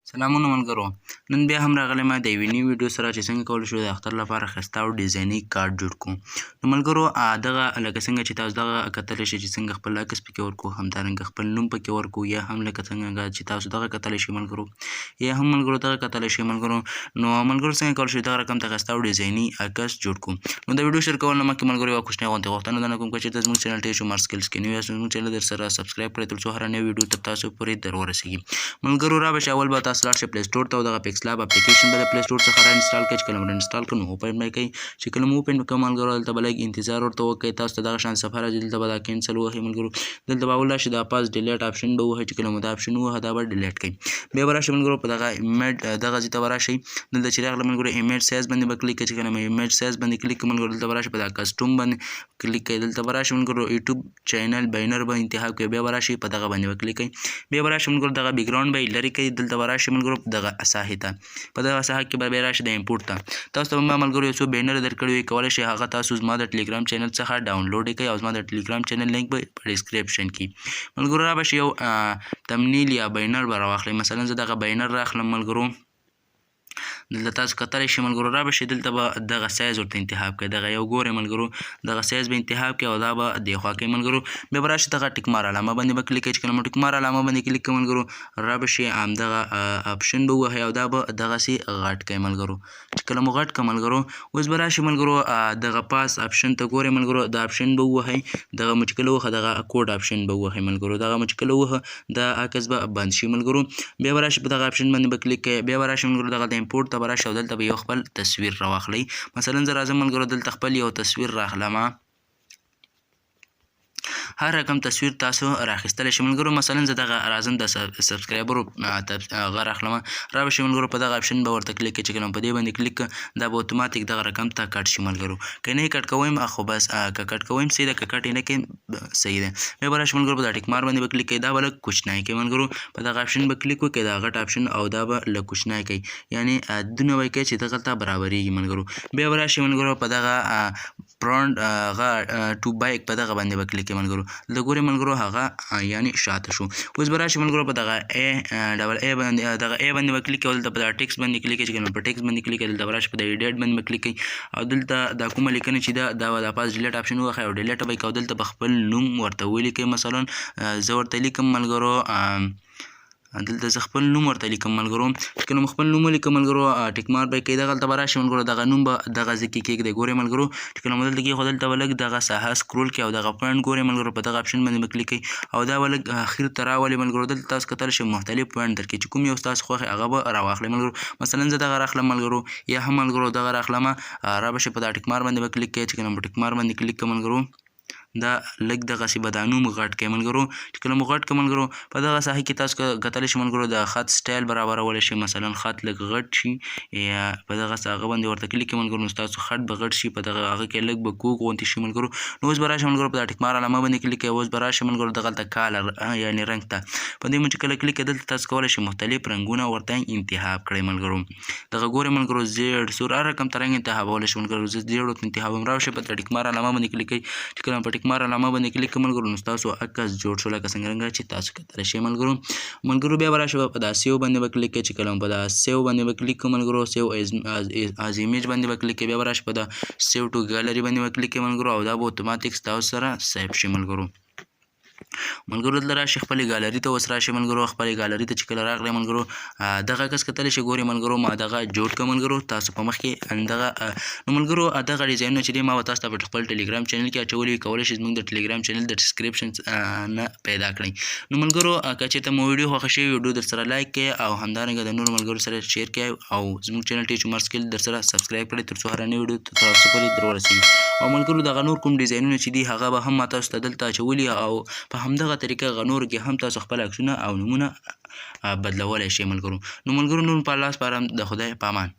سلامونه ملګرو، نن بیا هم راغلی ما د یوې نوې ویډیو سره چې څنګه کولی شو د اختر لپاره ښایسته او ډیزایني کارت جوړ کړو. نو ملګرو دغه لکه څنګه چې تاسو دغه کتلی شئ چې څنګه خپل عکس پکې ورکړو، همدارنګه خپل نوم پکې ورکړو، یا هم لکه څنګه چې تاسو دغه کتلی شئ ملګرو، یا هم ملګرو دغه کتلی شئ ملګرو. نو ملګرو څنګه کولی شو دغه رقم ته ښایسته او ډیزایني عکس جوړ کړو. نو د ویډیو شیر کولو نه مخکې ملګرو یوه کوچنۍ غوندې غوښتنه ده، نه کوم که چېرته زموږ چینل ټیچ عمر سکلز کې نوي یاست، زموږ چینل درسره سبسکرایب کړئ تر څو هره نوې ویډیو تر تاسو پورې در ورسېږي. ملګرو را به شئ اول به تاسو لاړ شئ پلی سټور ته او دغه پیکس لاب اپلیکیشن به د پلی سټور څخه را انسټال کړئ. چې کله مو را انسټال کړئ نو اوپن به یې کوئ. چې کله مو اوپن کړئ ملګرو دلته به لږ انتظار ورته وکړئ، تاسو ته دغه شان صفحه راځي، دلته به دا کینسل ووهئ ملګرو. دلته به اول راشئ دا پاس ډیلیټ آپشن به ووهئ. چې کله مو دا آپشن ووهه دا به ډیلیټ کړئ. بیا به راشئ ملګرو په دغه ایمیج دغه ځای ته به راشئ. دلته چې راغله ملګرو ایمیج سایز باندې به کلیک کړئ. چې کله مو ایمیج سایز باندې کلیک کړئ ملګرو دلته به راشئ په دا کسټوم باندې کلیک کړئ. دلته به راشئ ملګرو یوټیوب چینل بینر به انتخاب کړئ. بیا به راشئ په دغه باندې به کلیک کړئ. بیا به راشئ ملګرو دغه بیکګراوند به یې لرې کړئ. دلته به راشئ ملګرو دغه ساحې ته، په دغه ساحه کې به بیا راشئ د امپورټ ته. تاسو ته به ملګرو یو څو بینر درکړي وي، کولی شئ هغه تاسو زما د ټلیګرام چینل څخه ډاونلوډ یې کړئ او زما د ټلیګرام چینل لینک به په ډسکرپشن کې ملګرو را به شئ یو تمنیل یا بینر به راواخلئ. مثلا زه دغه بینر راخلم ملګرو، دلته تاسو کتلی شئ ملګرو. را به شئ دلته به دغه سایز ورته انتخاب کړئ، دغه یو ګورئ ملګرو دغه سایز به انتخاب کړئ او دا به دې خوا کړئ ملګرو. بیا به راشئ دغه ټیک مار علامه باندې به کلیک کړئ. چې کله مو ټیک مار علامه باندې کلیک کړئ ملګرو را به شئ همدغه آپشن به ووهئ او دا به دغسې غټ کړئ ملګرو. چې کله مو غټ کړه ملګرو اوس به راشئ ملګرو دغه پاس آپشن ته ګورئ ملګرو، دا آپشن به ووهئ. دغه مو چې کله ووهه دغه کوډ آپشن به ووهئ ملګرو. دغه مو چې کله ووهه دا عکس به بند شي ملګرو. بیا به راشئ په دغه آپشن باندې به کلیک کړئ. بیا به راشئ ملګرو دغه د امپورټ ته به راشئ او دلته به یو خپل تصویر راواخلئ. مثلا زه راځم ملګرو دلته خپل یو تصویر راخلمه، هر رقم تصویر تاسو راخیستلی شئ ملګرو. مثلا زه دغه راځم د سبسکرایبرو هغه راخلمه. را به شئ ملګرو په دغه آپشن به ورته کلیک کړئ. چې کله په دې باندې کلیک کړه دا به اتوماتیک دغه رقم ته کټ شي ملګرو. که نه یې کټ کوئ خو بس که کټ کوئ صحیح ده، که کټ یې نه کړئ صحیح ده. بیا به راشئ ملګرو په دا ټیک مار باندې به کلیک کړئ، دا به لږ کوچنی کړئ ملګرو. په دغه آپشن به کلیک وکړئ دا غټ آپشن او دا به لږ کوچنی کړئ، یعنې دونه به یې کړئ چې دغلته برابرېږي ملګرو. بیا به راشئ ملګرو په دغه فرونټ هغه ټو بایک په دغه باندې به کلیک کړئ ملګرو. دلته ګورئ ملګرو هغه یعنې شاته شو. اوس به راشئ ملګرو په دغه ډبل ای باندې دغه ای باندې به کلیک کړئ. دلته په دغه ټیکس باندې کلیک کړئ. چې کله په ټیکس باندې کلیک کړئ دلته به راشئ په د ایډیټ باندې به کلیک کړئ او دلته دا کومه لیکنه چې ده دا به د پاس ډیلیټ آپشن ووهئ او ډیلیټ به یې کوو. دلته به خپل نوم ورته ولیکئ. مثلا زه ورته لیکم ملګرو دلته زه خپل نوم ورته لیکم ملګرو. چې کله مو خپل نوم ولیکم ملګرو ټیک مار به یې کوئ. دغلته به راشئ ملګرو دغه نوم به دغه ځای کې کېږدئ. ګورئ ملګرو چې کله مو دلته کېښود دلته به لږ دغه ساحه سکرول کړئ او دغه پوینټ ګورئ ملګرو په دغه آپشن باندې به کلیک کړئ او دا به لږ اخر ته راولئ ملګرو. دلته تاسو کتلی شئ مختلف پوینټ درکړي چې کوم یو ستاسو خوښ هغه به راواخلئ ملګرو. مثلا زه دغه راخلم ملګرو، یا هم ملګرو دغه راخلمه. را به شئ په دا ټیک مار باندې به کلیک کړئ. چې کله مو ټیک مار باندې کلیک کړه ملګرو دا لږ دغسې به دا نوم غټ کړئ ملګرو. چې کله مو غټ کړه ملګرو په دغه ساحه کې تاسو کتلی شئ ملګرو د خط سټایل برابرولی شئ. مثلا خط لږ غټ شي یا په دغه هغه باندې ورته کلیک کړئ ملګرو نو ستاسو خط به غټ شي، په دغه هغه کې لږ به کوږ غوندې شي ملګرو. نو اوس به راشئ ملګرو په دا ټیک مار علامه باندې کلیک کړئ. اوس به راشئ ملګرو دغلته کالر یعنې رنګ ته، په دې مو چې کله کلیک کړئ دلته تاسو کولی شئ مختلف رنګونه ورته انتخاب کړئ ملګرو. دغه ګورئ ملګرو زیړ سور هر رقم ته رنګ انتخابولی شئ ملګرو. زه زیړ ورته انتخابوم. را شئ په ټیک مار علامه باندې کلیک کړئ. چې کله په ټیک مار علامه باندې کلیک کړئ ملګرو نو ستاسو عکس جوړ شو لکه څنګه چې تاسو کتلی شئ ملګرو. بیا به راشئ په دا سیو باندې به کلیک کړئ. چې کله په دا سیو باندې به کلیک کړو ملګرو سیو از ایمیج باندې به کلیک کړئ. بیا به راشئ په دا سیو ټو ګالري باندې به کلیک کړئ ملګرو او دا به اتوماتیک ستاسو سره سیف شي ملګرو. دلته راشئ خپلې ګالري ته اوس راشئ ملګرو. خپلې ګالري ته چې کله راغلی ملګرو دغه عکس کتلی شئ. ګورئ ملګرو ما دغه جوړ کړه ملګرو تاسو په مخ کې دغه نو ملګرو دغه ډیزاینونه چې دی ما به تاسو ته په خپل ټلیګرام چینل کې اچولي وي، کولی شئ زموږ د ټلیګرام چینل د ډسکرپشن نه پیدا کړئ. نو ملګرو که چېرته مو ویډیو خوښه شوې ویډیو در سره لایک کړئ او همدارنګه د نورو ملګرو سره شیر کړئ او زموږ چینل ټیچ عمر سکل در سره سبسکرایب کړئ تر څو هره نوې ویډیو تاسو پورې در ورسېږي. او ملګرو دغه نور کوم ډیزاینونه چې دي هغه به هم ما تاسو ته دلته اچولي او په همدغه طریقه نورو کې هم تاسو خپل عکسونه او نومونه بدلولی شئ ملګرو. نو ملګرو نور په الله سپارم د خدای په امان.